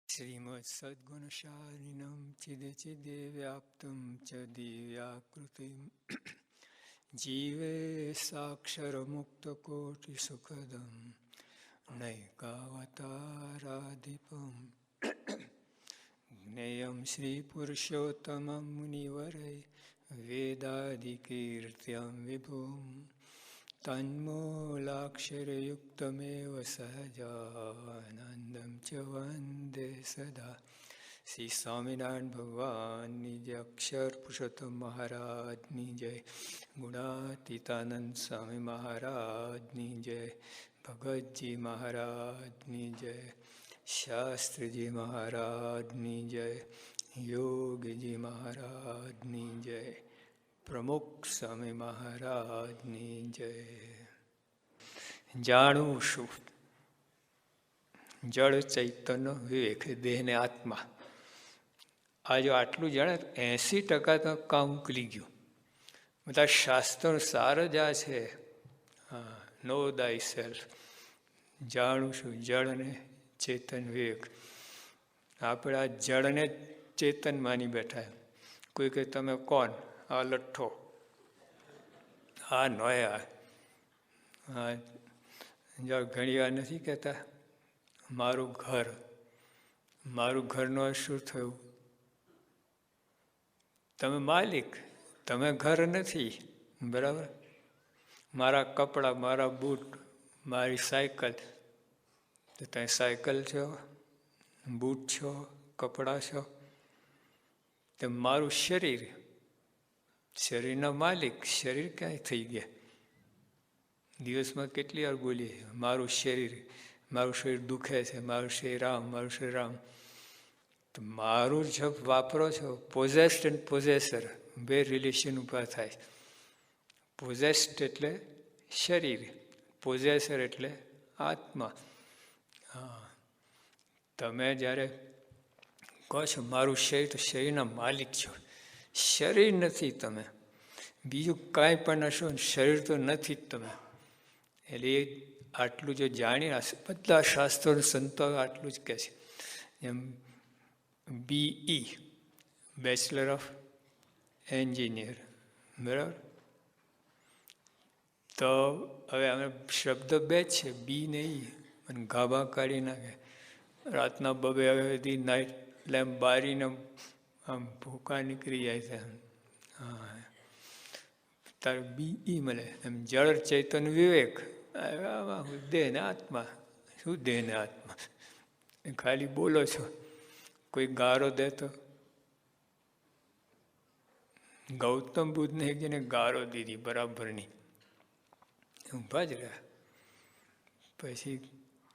શ્રીમદ સદ્ગુણશાલિનમ ચિદે ચિદે વ્યાપ્તમ ચ દિવ્યાકૃતિમ જીવે સાક્ષરમુક્તકોટિ સુખદમ નૈકાવતારાધિપમ જ્ઞેયં શ્રીપુરુષોત્તમં મુનિવરૈ વેદાદિકીર્ત્યં વિભું તન્મૂલાક્ષરયુક્તમેવ સહજાનંદં ચ વંદે સદા. શ્રી સ્વામિનારાયણ ભગવાનની જય, અક્ષર પુરુષોત્તમ મહારાજની જય, ગુણાતીતાનંદ સ્વામી મહારાજની જય, ભગતજી મહારાજની જય, શાસ્ત્રીજી મહારાજની જય, યોગીજી મહારાજની જય, પ્રમુખ સ્વામી મહારાજની જય. જાણવું શું? જળ ચૈતન્ય વિવેક, દેહ ને આત્મા. આ જો આટલું જાણે 80% તો કામ ઉકલી ગયું. બધા શાસ્ત્રનો સાર જ આ છે. હા, નો દાય સેલ્ફ. જાણવું શું? જળ ને ચેતન વિવેક. આપણે આ જળને ચેતન માની બેઠા. કોઈ કે તમે કોણ? આ લઠ્ઠો, આ નોયા. હા, ઘણી વાર નથી કહેતા મારું ઘર. મારું ઘરનો શું થયું? તમે માલિક, તમે ઘર નથી. બરાબર? મારા કપડાં, મારા બૂટ, મારી સાયકલ. તો તમે સાયકલ છો, બૂટ છો, કપડાં છો. તો મારું શરીર, શરીરના માલિક. શરીર ક્યાંય થઈ ગયા? દિવસમાં કેટલી વાર બોલીએ મારું શરીર, મારું શરીર દુખે છે, મારું શરીર રામ, મારું શરીર રામ. તો મારું જબ વાપરો છો, પોઝેસ્ડ એન્ડ પોઝેસર બે રિલેશન ઊભા થાય. પોઝેસ્ડ એટલે શરીર, પોઝેસર એટલે આત્મા. હા, તમે જ્યારે કહો છો મારું શરીર, તો શરીરના માલિક છો. શરીર નથી તમે. બીજું કાંઈ પણ હશો, શરીર તો નથી જ તમે. એટલે એ આટલું જો જાણી, બધા શાસ્ત્રો સંતો આટલું જ કહે છે. એમ BE, બેચલર ઓફ એન્જિનિયર. બરાબર? તો હવે અમે શબ્દ બે જ છે, બી ને ઈ. અને ગાભા કાઢી નાખે. રાતના 2 વાગ્યા સુધી નાઇટ લેમ્પ બારીને આમ ભૂકા નીકળી જાય છે. હા, તારે BE મળે. એમ જળ ચૈતન્ય વિવેક. દેહ ને આત્મા. શું દેહ ને આત્મા? ખાલી બોલો છો. કોઈ ગારો દે તો ગૌતમ બુદ્ધને એક જણે ગારો દીધી બરાબરની. ઊભા જ રહ્યા. પછી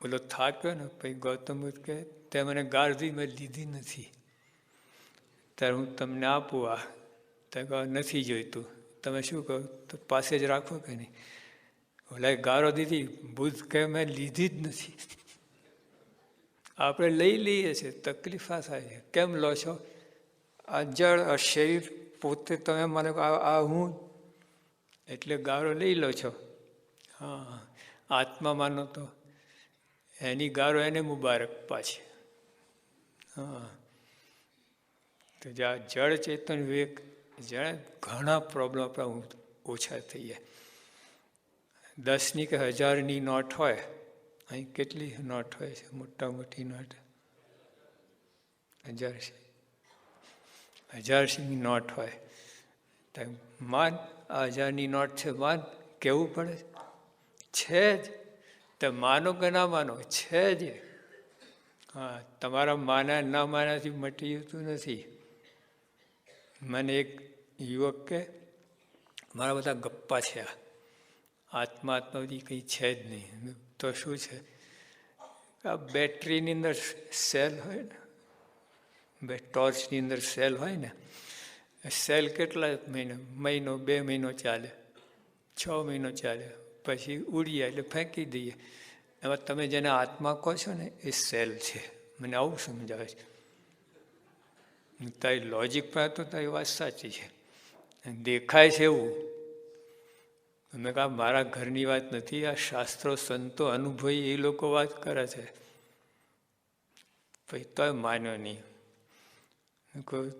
બોલો થાક્યો ને, પછી ગૌતમ બુદ્ધ કહે તે મને ગાર દીધી, મેં લીધી નથી. ત્યારે હું તમને આપું આ. તો નથી જોઈતું. તમે શું કહો? તો પાસે જ રાખો કે નહીં. ઓલા ગારો દીધી. બુદ્ધ કહે મેં લીધી જ નથી. આપણે લઈ લઈએ છીએ, તકલીફ આ થાય છે. કેમ લો છો? આ જળ, આ શરીર પોતે તમે મને આ હું, એટલે ગારો લઈ લો છો. હા, આત્મા માનો તો એની ગારો એને મુબારક પાછી. હા, તો જ્યાં જળ ચેતન વિવેક જાણે ઘણા પ્રોબ્લેમ આપણા ઓછા થઈ જાય. 10ની કે 1000ની નોટ હોય. અહીં કેટલી નોટ હોય છે? મોટા મોટી નોટ 1000ની નોટ હોય. માન આ 1000ની નોટ છે, માન કેવું પડે છે જ. તો માનો કે ના માનો, છે જ. હા, તમારા માના ના માનાથી મટી જતું નથી. મને એક યુવક કે મારા બધા ગપ્પા છે, આત્મા આત્મા બધી કંઈ છે જ નહીં. તો શું છે? આ બેટરીની અંદર સેલ હોય ને, ટોર્ચની અંદર સેલ હોય ને, સેલ કેટલા મહિનો 2 મહિનો ચાલે, 6 મહિનો ચાલે, પછી ઉડી જાય એટલે ફેંકી દઈએ. એમાં તમે જેને આત્મા કહો છો ને, એ સેલ છે. મને આવું સમજાવે છે. તારી લોજિક પર તો તારી વાત સાચી છે. દેખાય છે એવું. મેં કહા મારા ઘરની વાત નથી, આ શાસ્ત્રો સંતો અનુભવી એ લોકો વાત કરે છે. પછી તોય માન્યો નહીં. કોઈ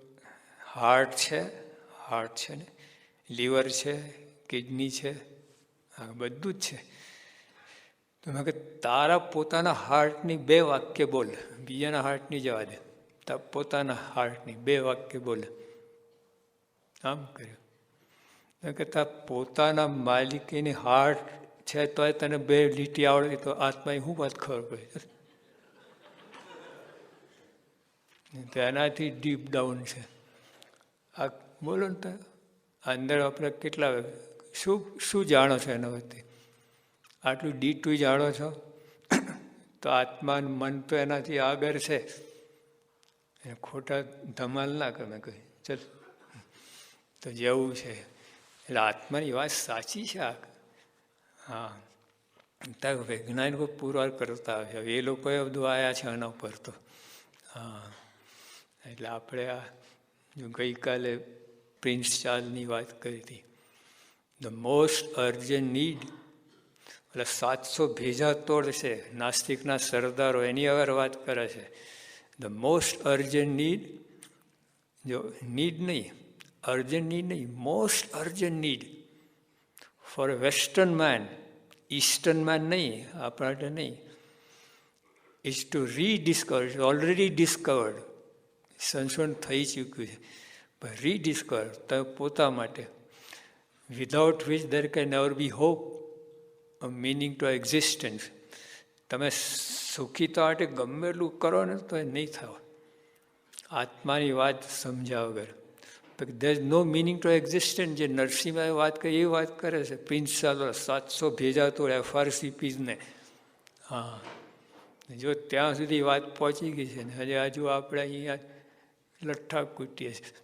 હાર્ટ છે ને, લીવર છે, કિડની છે, હા બધું જ છે. તો મેં કે તારા પોતાના હાર્ટની 2 વાક્ય બોલ, બીજાના હાર્ટની જવા દે, તારા પોતાના હાર્ટની 2 વાક્ય બોલ. આમ કર્યું. મેં કે તારા પોતાના માલિકીની હાર્ટ છે તોય તને 2 લીટી આવડે તો આત્માએ શું વાત ખબર પડી? તેનાથી ડીપ ડાઉન છે આ. બોલો ને, અંદર આપણે કેટલા શું જાણો છો એના વચ્ચે? આટલું ડીટું જાણો છો તો આત્મા મન તો એનાથી આગળ છે. ખોટા ધમાલ ના કરે કહી ચલ તો જેવું છે. એટલે આત્માની વાત સાચી છે આ. હા, ત્યાં વૈજ્ઞાનિકો પુરવાર કરતા આવે છે, એ લોકોએ બધું આવ્યા છે આના ઉપર તો. હા, એટલે આપણે આ ગઈકાલે પ્રિન્સ ચાર્લ્સની વાત કરી હતી. ધ મોસ્ટ અર્જન્ટ નીડ, એટલે 700 ભેજા તોડ છે નાસ્તિકના સરદારો, એની આગળ વાત કરે છે. ધ મોસ્ટ અર્જન્ટ નીડ, જો નીડ નહીં, અર્જન્ટ નીડ નહીં, most urgent need for a western man, eastern man નહીં, આપણા નહીં, is to rediscover, already discovered, સંશોધન થઈ ચૂક્યું છે, પણ રીડિસ્કવર તમે પોતા માટે, without which there can never be hope of meaning to existence. તમે સુખીતા માટે ગમે એટલું કરો ને તો એ નહીં થાવ આત્માની વાત સમજ્યા વગર. There is no meaning to existence. જે નરસિંહભાઈ વાત કરી એ વાત કરે છે. પ્રિન્સ ચાર્લ્સ 700 ભેજા તોડ્યા FRCPને. હા, જો ત્યાં સુધી વાત પહોંચી ગઈ છે ને હજુ આપણે અહીંયા લઠ્ઠા કૂટીએ છીએ.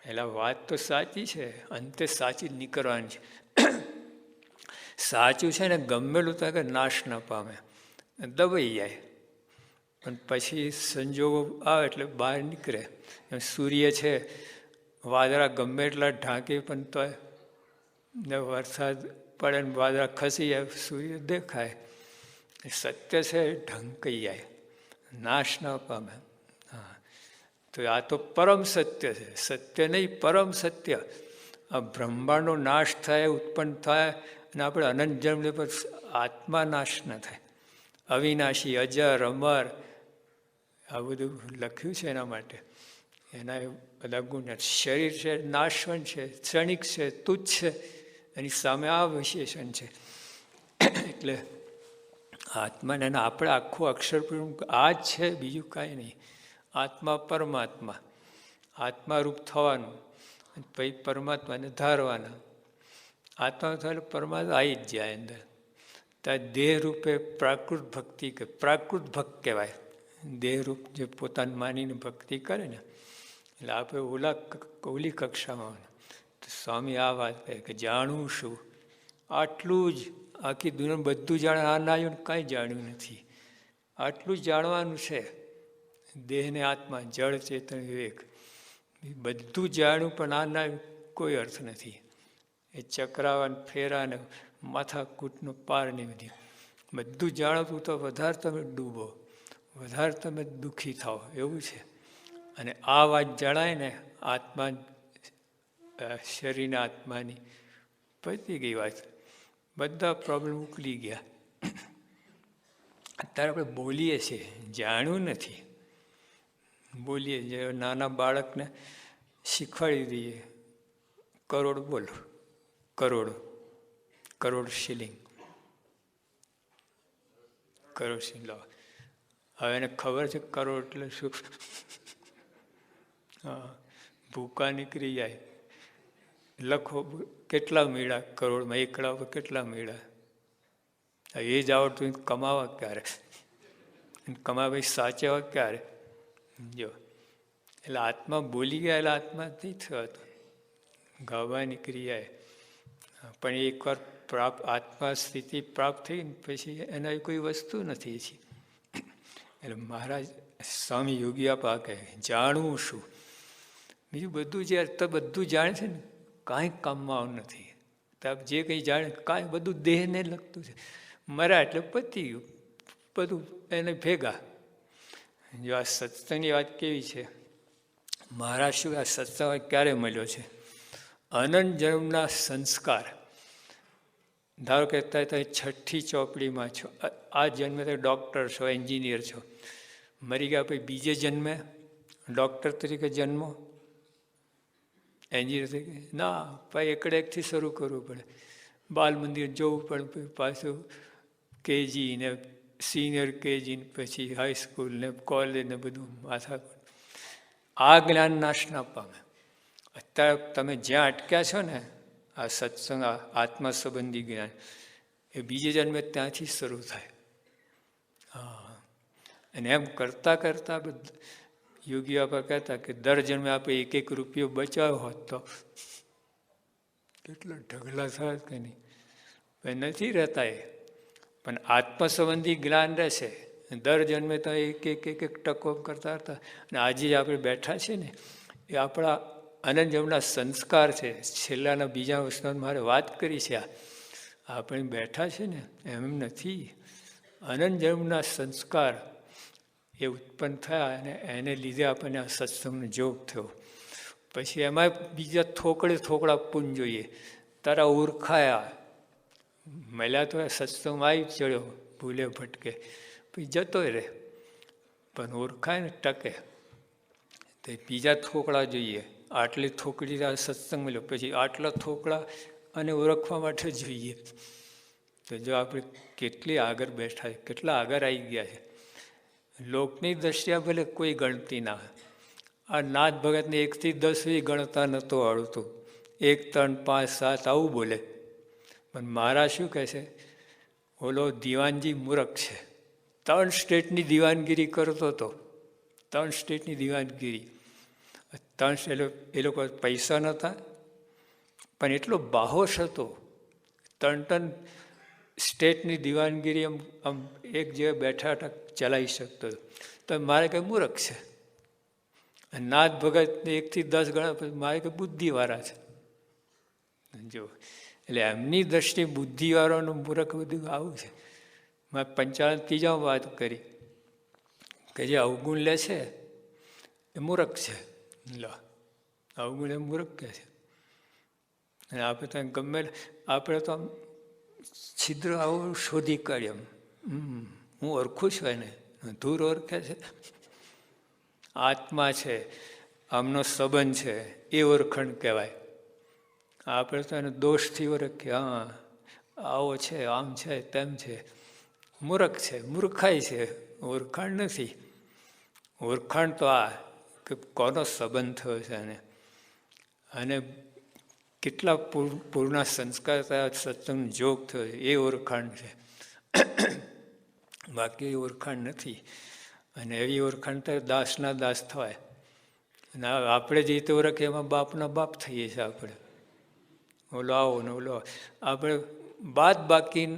એટલે વાત તો સાચી છે, અંતે સાચી જ નીકળવાની છે. સાચું છે ને ગમેલું તો નાશ ન પામે, દબાઈ જાય, પણ પછી સંજોગો આવે એટલે બહાર નીકળે. સૂર્ય છે, વાદળા ગમે એટલા ઢાંકે પણ તો વરસાદ પડે ને વાદળા ખસી જાય, સૂર્ય દેખાય. સત્ય છે ઢંકાઈ જાય, નાશ ન પામે. હા, તો આ તો પરમ સત્ય છે, સત્ય નહીં પરમ સત્ય. આ બ્રહ્માંડનો નાશ થાય, ઉત્પન્ન થાય અને આપણે અનંત જન્મ લે, પર આત્મા નાશ ન થાય. અવિનાશી, અજર, અમર, આ બધું લખ્યું છે એના માટે. એના બધા ગુણ. શરીર છે નાશવંત છે, ક્ષણિક છે, તુચ્છ છે, એની સામે આ વિશેષણ છે. એટલે આત્માને આપણે આખું અક્ષર આ જ છે, બીજું કાંઈ નહીં. આત્મા પરમાત્મા, આત્મારૂપ થવાનું, પછી પરમાત્માને ધારવાના. આત્મા થાય પરમાત્મા આવી જ જાય અંદર. ત્યાં દેહ રૂપે પ્રાકૃત ભક્તિ કે પ્રાકૃત ભક્ત કહેવાય. દેહરૂપ જે પોતાને માનીને ભક્તિ કરે ને, એટલે આપણે ઓલી કક્ષામાં. તો સ્વામી આ વાત કહે કે જાણવું શું, આટલું જ આખી દુનિયા બધું જાણે. આ ના આવ્યું કાંઈ જાણ્યું નથી, આટલું જ જાણવાનું છે. દેહને આત્મા, જળ ચેતન વિવેક બધું જાણ્યું, પણ આ ના કોઈ અર્થ નથી. એ ચક્રાવાન ફેરાને માથાકૂટનો પાર નહીં બધી બધું જાણતું તો વધારે તમે ડૂબો, વધારે તમે દુઃખી થાઓ, એવું છે. અને આ વાત જણાય ને આત્મા, શરીરના આત્માની, પતી ગઈ વાત, બધા પ્રોબ્લેમ ઉકલી ગયા. અત્યારે આપણે બોલીએ છીએ, જાણ્યું નથી. બોલીએ, જે નાના બાળકને શીખવાડી દઈએ, કરોડ બોલો, કરોડ શિલિંગ, કરોડ શિલિંગ લાવો. હવે એને ખબર છે કરોડ એટલે શું. હા, ભૂકા નીકળી જાય. લખો કેટલા મેળા કરોડમાં, એકડા ઉપર કેટલા મેળા. એ જ આવડતું કમાવા ક્યારે, કમાવા સાચવવા ક્યારે. જો એટલે આત્મા બોલી ગયા, એટલે આત્મા નહીં થયો, ગાવાની ક્રિયાએ. પણ એકવાર આત્મા સ્થિતિ પ્રાપ્ત થઈ ને પછી એના કોઈ વસ્તુ નથી. એટલે મહારાજ સ્વામી યોગી આપા કહે જાણવું શું. બીજું બધું જે બધું જાણે છે ને કાંઈ કામમાં આવતું નથી. જે કંઈ જાણે કાંઈ બધું દેહને લગતું છે. મર્યા એટલે પતી ગયું બધું, એને ભેગા. જો આ સત્સંગની વાત કેવી છે, મારા શું આ સત્સંગ ક્યારે મળ્યો છે? અનંત જન્મના સંસ્કાર. ધારો કે તમે છઠ્ઠી ચોપડીમાં છો, આ જન્મે તો ડૉક્ટર છો, એન્જિનિયર છો, મરી ગયા પછી બીજે જન્મે ડૉક્ટર તરીકે જન્મો, એન્જિનિયર તરીકે ના, ભાઈ એકડે એકથી શરૂ કરવું પડે. બાલ મંદિર જવું પડે, પાછું કેજી ને સિનિયર કેજી ને પછી હાઈસ્કૂલ ને કોલેજ ને બધું માથા. આ જ્ઞાન નાશ ના પામે. અત્યારે તમે જ્યાં અટક્યા છો ને, આ સત્સંગ, આત્મ સંબંધી જ્ઞાન, એ બીજે જન્મે ત્યાંથી શરૂ થાય. હા, અને એમ કરતાં કરતાં યોગી બાપા કહેતા કે દર જન્મે આપણે એક એક રૂપિયો બચાવ્યો હોત તો કેટલા ઢગલા થાય કે નહીં. નથી રહેતા એ, પણ આત્મ સંબંધી જ્ઞાન રહેશે. દર જન્મે તો એક એક ટકો કરતા હતા. અને આજે આપણે બેઠા છીએ ને, એ આપણા અનંત જન્મના સંસ્કાર છે. છેલ્લાના બીજા વર્ષમાં મારે વાત કરી છે. આપણે બેઠા છે ને એમ નથી, અનંત જન્મના સંસ્કાર એ ઉત્પન્ન થયા અને એને લીધે આપણને આ સત્સંગનો જોગ થયો. પછી એમાં બીજા થોકડા પૂન જોઈએ. તારા ઓળખાયા, મળ્યા તો સત્સંગમાં આવી ચડ્યો, ભૂલે ભટકે, પછી જતો રહે, પણ ઓળખાય ને ટકે. તો બીજા થોકડા જોઈએ. આટલી થોકડી સત્સંગ મળ્યો, પછી આટલા થોકડા અને ઓળખવા માટે જોઈએ. તો જો આપણે કેટલી આગળ બેઠા છે, કેટલા આગળ આવી ગયા છે. લોકની દ્રષ્ટિએ ભલે કોઈ ગણતી ના. આ નાથ ભગતને 1 થી 10 ગણતા નહોતો આવડતું. 1, 3, 5, 7 આવું બોલે. પણ મારા શું કહે છે, ઓલો દિવાનજી મૂરખ છે. 3 સ્ટેટની દિવાનગીરી કરતો હતો. 3 સ્ટેટની દિવાનગીરી. 3 એ લોકો પૈસા નહોતા, પણ એટલો બાહોશ હતો. 3 સ્ટેટની દિવાનગીરી આમ એક જગ્યાએ બેઠા ચલાવી શકતો હતો. તો મારે કંઈ મૂર્ખ છે. નાથ ભગતને 1 થી 10 ગણા, મારે કંઈ બુદ્ધિવાળા છે. જો એટલે એમની દ્રષ્ટિએ બુદ્ધિવાળાનું મૂર્ખ બધું આવું છે. મેં 55 વાત કરી કે જે અવગુણ લે છે એ મૂર્ખ છે. લો, અવગુણ એ મૂર્ખ કહે છે. અને આપણે તો ગમે, આપણે તો આમ છિદ્ર આવું શોધી કાઢીએ. હું ઓળખું છું એને, ધૂર ઓળખે છે. આત્મા છે, આમનો સંબંધ છે, એ ઓળખણ કહેવાય. આપણે તો એને દોષથી ઓળખીએ. હા, આવો છે, આમ છે, તેમ છે. મૂર્ખ છે, મૂર્ખાઈ છે, ઓળખાણ નથી. ઓળખાણ તો આ કે કોનો સંબંધ થયો છે અને કેટલા પૂર્ણ સંસ્કાર થયા, સત્સંગ જોગ થયો છે, એ ઓળખાણ છે. બાકી ઓળખાણ નથી. અને એવી ઓળખાણ થાય દાસના દાસ થવાય. અને આપણે જે રીતે ઓળખીએ એમાં બાપના બાપ થઈએ છીએ આપણે. ઓલો આવો ને ઓલો, આપણે બાદ બાકી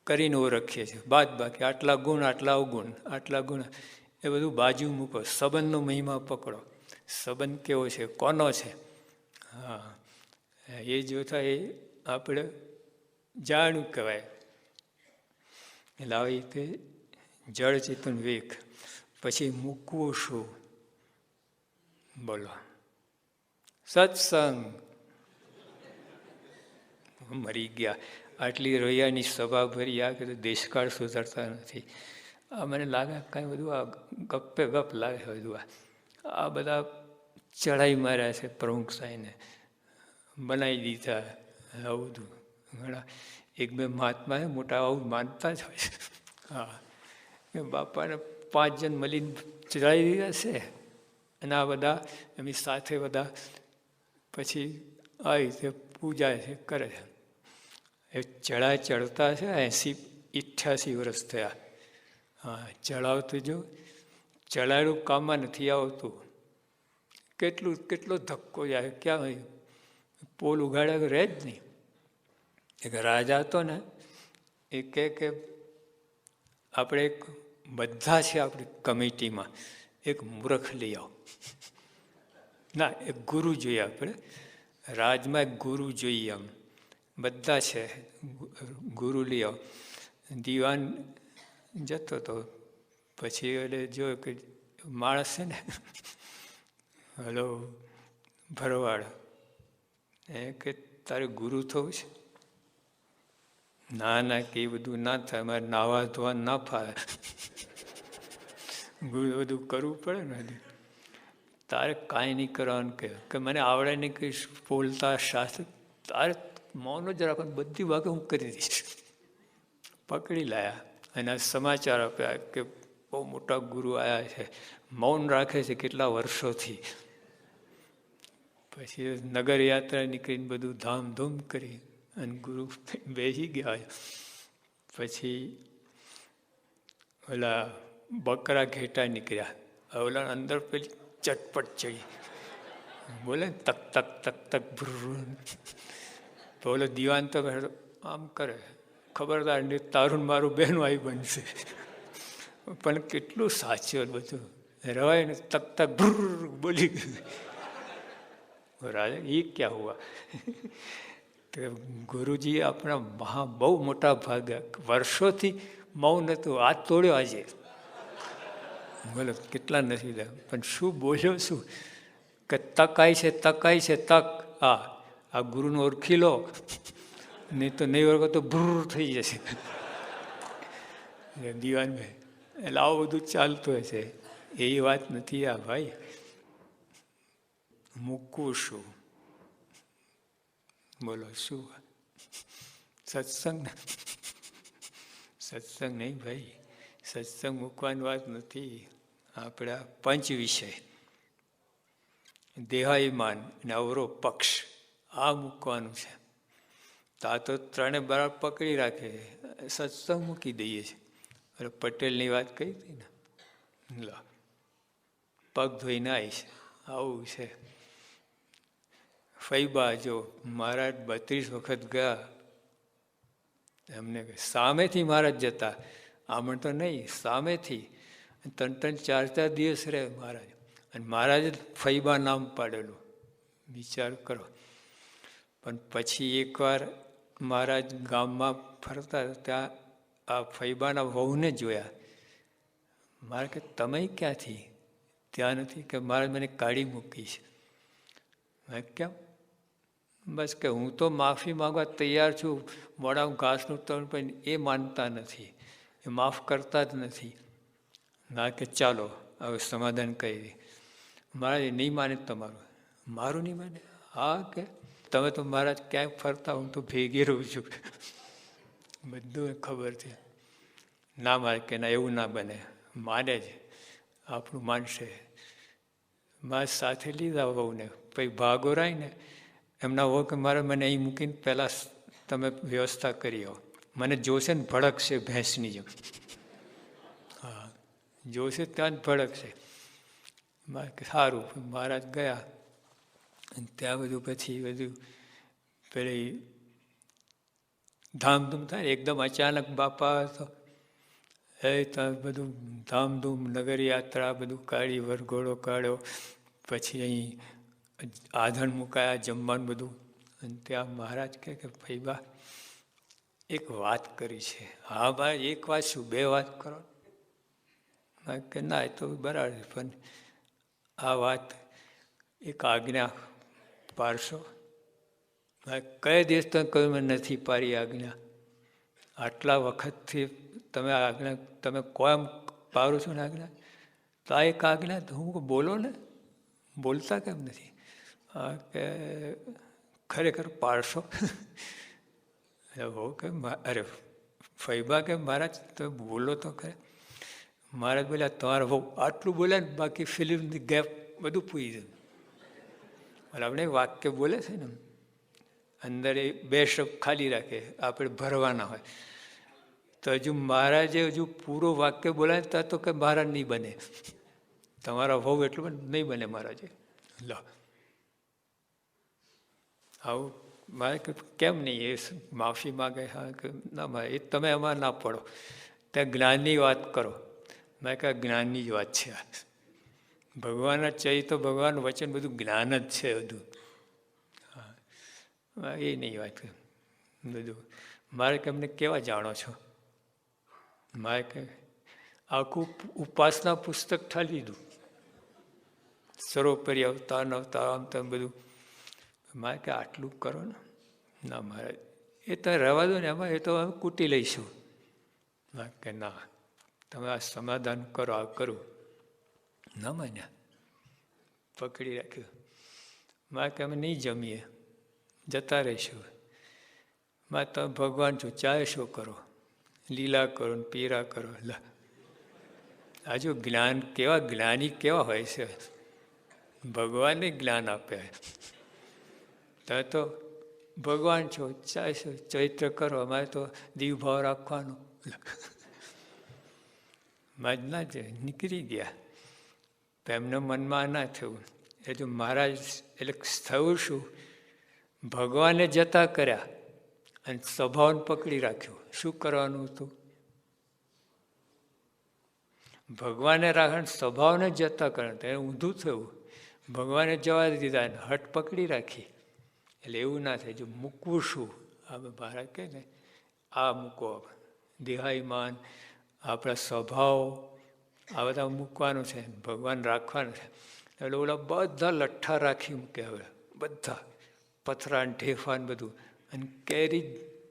કરીને ઓળખીએ છીએ. બાદ બાકી, આટલા ગુણ, આટલા અવગુણ, આટલા ગુણ, એ બધું બાજુ મૂકો. સંબંધનો મહિમા પકડો. સંબંધ કેવો છે, કોનો છે. હા, એ જોતા એ આપણે જાણવું કહેવાય. એટલે આવી રીતે જળ ચેતન વેગ. પછી મૂકવું શું? બોલો, સત્સંગ. મરી ગયા. આટલી રોયાની સભા ભરી, આ કીધું દેશકાળ સુધારતા નથી. આ મને લાગે કાંઈ બધું આ ગપ્પે ગપ લાગે છે બધું. આ બધા ચડાઈ માર્યા છે પ્રમુખ સાહેબને, બનાવી દીધા આવું બધું. ઘણા 1-2 મહાત્મા મોટા આવું માનતા જ હોય છે. હા, એ બાપાને 5 જણ મળીને ચડાવી દીધા છે. અને આ બધા એમની સાથે બધા પછી આવી રીતે પૂજા છે, કરે છે. એ ચડતા છે 88 વર્ષ થયા. હા, ચડાવતું જો ચડાયેલું કામમાં નથી આવતું. કેટલો ધક્કો જાય, ક્યાં પોલ ઉગાડ્યા રહે જ નહીં. એક રાજા હતો ને, એ કે આપણે એક બધા છે આપણી કમિટીમાં, એક મૂર્ખ લઈ આવો. ના, એક ગુરુ જોઈએ આપણે. રાજમાં એક ગુરુ જોઈએ. આમ બધા છે, ગુરુ લઈ આવો. દીવાન જતો હતો પછી એટલે જોયું કે માણસ છે ને, હલો ભરવાડ, કે તારે ગુરુ થવું છે? ના ના, કે એ બધું ના થાય, મારે નાવા ધોવા ના ફાવે, ગુરુ બધું કરવું પડે ને. તારે કાંઈ નહીં કરવાનું કે મને આવડે નહીં કે બોલતા શાસ્ત્ર, તારે મૌન જ રાખવાનું, બધી વાગે હું કરી દઈશ. પકડી લાયા અને સમાચાર આપ્યા કે બહુ મોટા ગુરુ આવ્યા છે, મૌન રાખે છે કેટલા વર્ષોથી. પછી નગર યાત્રા નીકળીને બધું ધામધૂમ કરી અને ગુરુ બેસી ગયા. પછી ઓલા બકરા ઘેટા નીકળ્યા, ઓલા અંદર પેલી ચટપટ ચડી બોલે તક તક તક તક ભૂર. તો ઓલો દીવાન તો આમ કરે, ખબરદાર નહીં તારું મારું બહેન આવી બનશે. પણ કેટલું સાચું બધું, રવાય ને તક તક ભૂર બોલી ગયું. રાજા એ ક્યાં હુઆ? તો ગુરુજી આપણા બહુ મોટા ભાગ્યા, વર્ષોથી મૌન હતું, આ તોડ્યો આજે. બોલો કેટલા નથી, પણ શું બોલ્યો શું કે તક આવી છે, તક આવી છે, તક. આ ગુરુને ઓળખી લો, નહીં તો નહીં ઓળખો તો ભૂર થઈ જશે. દીવાનભાઈ એટલે આવું બધું ચાલતું હશે, એ વાત નથી આ ભાઈ. મૂકવું શું? બોલો શું? સત્સંગ? સત્સંગ નહીં ભાઈ, સત્સંગ મૂકવાની વાત નથી. આપણા પંચ વિષય, દેહાયમાન અને અવરો પક્ષ, આ મૂકવાનું છે. તો આ તો ત્રણે બરાબર પકડી રાખે, સત્સંગ મૂકી દઈએ છીએ. અરે પટેલની વાત કહી હતી ને, લો પગ ધોઈને આવીશ, આવું છે. ફૈબા જો મહારાજ 32 વખત ગયા, એમને સામેથી મહારાજ જતા, આમણ તો નહીં, સામેથી 3-4 દિવસ રહે મહારાજ. અને મહારાજે ફૈબા નામ પાડેલું, વિચાર કરો. પણ પછી એકવાર મહારાજ ગામમાં ફરતા, ત્યાં આ ફૈબાના વહુને જોયા. મારે કે તમે ક્યાંથી? ત્યાં નથી કે મહારાજ મને કાઢી મૂકી છે. મેં કેમ? બસ કે હું તો માફી માંગવા તૈયાર છું, મોઢામાં ઘાસનું તણ પણ એ માનતા નથી, એ માફ કરતા જ નથી. ના કે ચાલો હવે સમાધાન કરી દે. મહારાજ નહીં માને તમારું? મારું નહીં માને? હા કે તમે તો મહારાજ ક્યાંક ફરતા, હું તો ભેગી રહું છું, બધું ખબર છે. ના મારે કે ના, એવું ના બને, માને જ, આપણું માનશે. મારે સાથે લીધા વહુને, પછી ભાગો રાય ને એમના વહુ કે મારે મને અહીં મૂકીને પહેલાં તમે વ્યવસ્થા કરી આવો, મને જોશે ને ભડકશે ભેંસની જેમ. હા, જોશે ત્યાં જ ભડકશે. સારું, મહારાજ ગયા. અને ત્યાં બધું પછી બધું પેલી ધામધૂમ થાય, એકદમ અચાનક બાપા તો તમે બધું ધામધૂમ નગર યાત્રા બધું કાઢી, વરઘોડો કાઢ્યો. પછી અહીં આધણ મુકાયા, જમવાનું બધું. અને ત્યાં મહારાજ કહે કે ફૈબા એક વાત કરી છે. હા ભાઈ, એક વાત શું? 2 વાત કરો. કે ના, એ તો બરાબર, પણ આ વાત એક આજ્ઞા પાડશો? કઈ દિવસ તમે કહ્યું મેં નથી પાડી આજ્ઞા? આટલા વખતથી તમે આજ્ઞા તમે કોમ પાડો છો ને આજ્ઞા? તો આ એક આજ્ઞા હું બોલો ને, બોલતા કેમ નથી? કે ખરેખર પાડશો? કે અરે ફૈબા કે મહારાજ તમે બોલો તો ખરે. મહારાજ બોલ્યા તમારા બહુ આટલું બોલ્યા ને, બાકી ફિલ્મની ગેપ બધું પૂરી જાય. આપણે વાક્ય બોલે છે ને, અંદર એ 2 શબ્દ ખાલી રાખે, આપણે ભરવાના હોય. તો હજુ મહારાજે હજુ પૂરો વાક્ય બોલાય તો કે મહારાજ નહીં બને, તમારા વહુ એટલું પણ નહીં બને મહારાજે. લો આવું મારે કેમ નહીં? એ માફી માગે. હા કે ના મારે એ તમે એમાં ના પડો, ત્યાં જ્ઞાનની વાત કરો. મેં કહ્યું જ્ઞાનની જ વાત છે. ભગવાનના ચરિત્ર, ભગવાન વચન બધું જ્ઞાન જ છે બધું. હા, એ નહીં વાત બધું. મારે કે એમને કેવા જાણો છો? મારે કે આખું ઉપાસના પુસ્તક ઠાલી દીધું, સર્વોપરી અવતાર અવતાર આમ તેમ બધું. મારે કે આટલું કરો ને. ના મહારાજ એ તો રહેવા દો ને, એમાં એ તો અમે કૂટી લઈશું. કે ના, તમે આ સમાધાન કરો, આ કરું. ના માન્યા, પકડી રાખ્યું. મારે કે અમે નહીં જમીએ, જતા રહીશું. મારે તમે ભગવાન છો, ચાહે શું કરો, લીલા કરો ને પીરા કરો. આજુ જ્ઞાન કેવા જ્ઞાની કેવા હોય છે, ભગવાનને જ્ઞાન આપે. તમે તો ભગવાન છો, ચાહે શું ચૈત્ર કરો, અમારે તો દીવભાવ રાખવાનો. માં જ ના જાય, નીકળી ગયા. તો એમને મનમાં ના થયું. એ જો મહારાજ એટલે થયું શું, ભગવાને જતા કર્યા અને સ્વભાવને પકડી રાખ્યો. શું કરવાનું હતું? ભગવાને રાખે, સ્વભાવને જતા કરે, એને ઊંધું થયું. ભગવાને જવા દીધા, હટ પકડી રાખી. એટલે એવું ના થાય. જો મૂકવું શું, હવે મહારાજ કહે ને, આ મૂકો, દેહાયમાન, આપણા સ્વભાવ, આ બધા મૂકવાનું છે, ભગવાન રાખવાનું છે. એટલે ઓલા બધા લઠ્ઠા રાખી મૂકે. હવે બધા પથરા ઢેફાન બધું, અને કેરી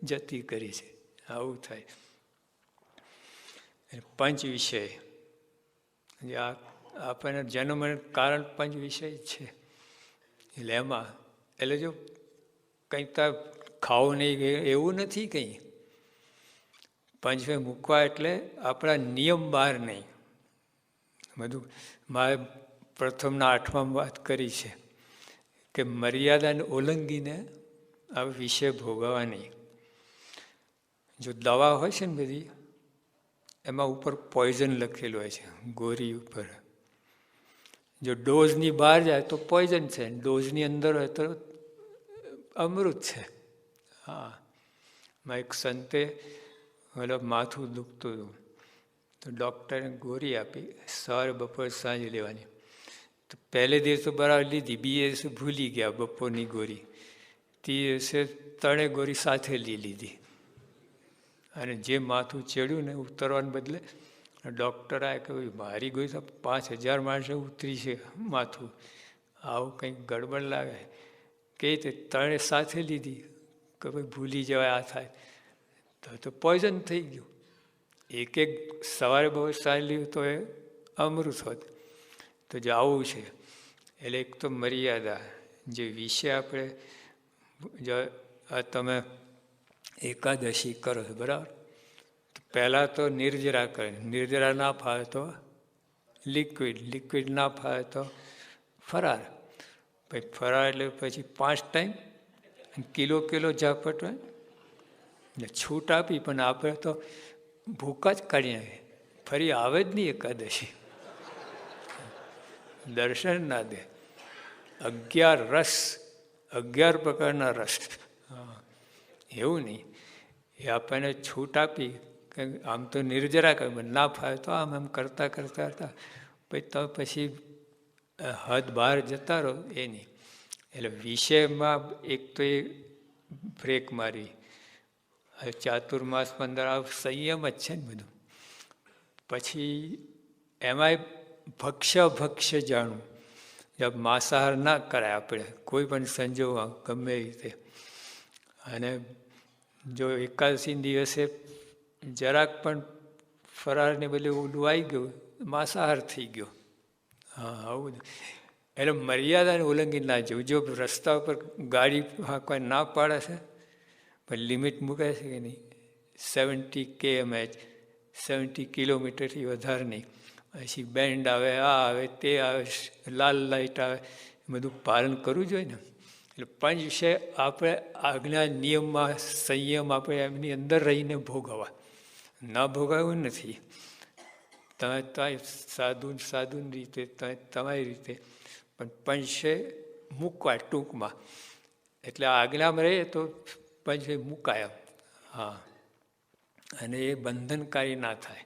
જતી કરી છે. આવું થાય. પંચ વિષય આપણને જન્મ કારણ પંચ વિષય છે. એટલે એમાં એટલે જો કંઈક તો ખાવું નહીં એવું નથી. કંઈ પંચમે મૂકવા એટલે આપણા નિયમ બહાર નહીં. બધું મારે પ્રથમના 8માં વાત કરી છે કે મર્યાદાને ઓલંગીને આ વિષય ભોગવવા નહીં. જો દવા હોય છે ને બધી, એમાં ઉપર પોઈઝન લખેલું હોય છે, ગોરી ઉપર. જો ડોઝની બહાર જાય તો પોઈઝન છે, ડોઝની અંદર હોય તો અમૃત છે. હા, એક સંતે મતલબ માથું દુખતું હતું, તો ડૉક્ટરે ગોળી આપી, સવારે બપોર સાંજે લેવાની. તો પહેલે દિવસે બરાબર લીધી, બીજે દિવસે ભૂલી ગયા બપોરની ગોળી. ત્રીજે દિવસે 3 ગોળી સાથે લીધી. અને જે માથું ચડ્યું ને ઉતરવાને બદલે ડૉક્ટર આ કે મારી ગોળી તો 5000 માણસે ઉતરી છે માથું, આવું કંઈક ગડબડ લાગે. કે 3 સાથે લીધી કે ભાઈ ભૂલી જવાય, આ થાય તો પોઈઝન થઈ ગયું. એક સવારે બહુ સારી લીધું તો એ અમૃત હોત. તો જે આવું છે, એટલે એક તો મર્યાદા. જે વિશે આપણે જો તમે એકાદશી કરો છો બરાબર, તો પહેલાં તો નિર્જરા કરે, નિર્જરા ના ફાવે તો લિક્વિડ, લિક્વિડ ના ફાવે તો ફરાર. પછી ફરાર એટલે પછી 5 ટાઈમ કિલો ઝાપટ હોય ને છૂટ આપી, પણ આપણે તો ભૂકા જ કાઢી નાખે, ફરી આવે જ નહીં એકાદશી, દર્શન ના દે. 11 રસ, 11 પ્રકારના રસ. હા, એવું નહીં. એ આપણને છૂટ આપી કે આમ તો નિર્જરા કરે, ના ફાવે તો આમ કરતા પછી હદ બહાર જતા રહો, એ નહીં. એટલે વિષયમાં એક તો એ બ્રેક મારી. ચાતુર્માસ 15 સંયમ જ છે ને બધું. પછી એમાંય ભક્ષ્ય જાણવું. જબ માંસાહાર ના કરાય આપણે કોઈ પણ સંજોગમાં, ગમે રીતે. અને જો એકાદશી દિવસે જરાક પણ ફરારને બદલે ઓલું આવી ગયું, માંસાહાર થઈ ગયો. હા, આવું. એટલે મર્યાદાને ઉલ્લંઘન ના જવું. જો રસ્તા ઉપર ગાડી કોઈ ના પાડે છે, પણ લિમિટ મૂકે છે કે નહીં, 70 km/h, 70 કિલોમીટરથી વધારે નહીં. પછી બેન્ડ આવે, આ આવે, તે આવે, લાલ લાઇટ આવે, બધું પાલન કરવું જોઈએ ને. એટલે પંચ વિષય આપણે આજ્ઞા નિયમમાં સંયમ આપણે એમની અંદર રહીને ભોગવવા, ના ભોગવવું નથી. તમે સાધુની રીતે, તમારી રીતે, પણ પંચે મૂકવા ટૂંકમાં. એટલે આજ્ઞામાં રહીએ તો પંચે મુકાય. હા, અને એ બંધનકારી ના થાય.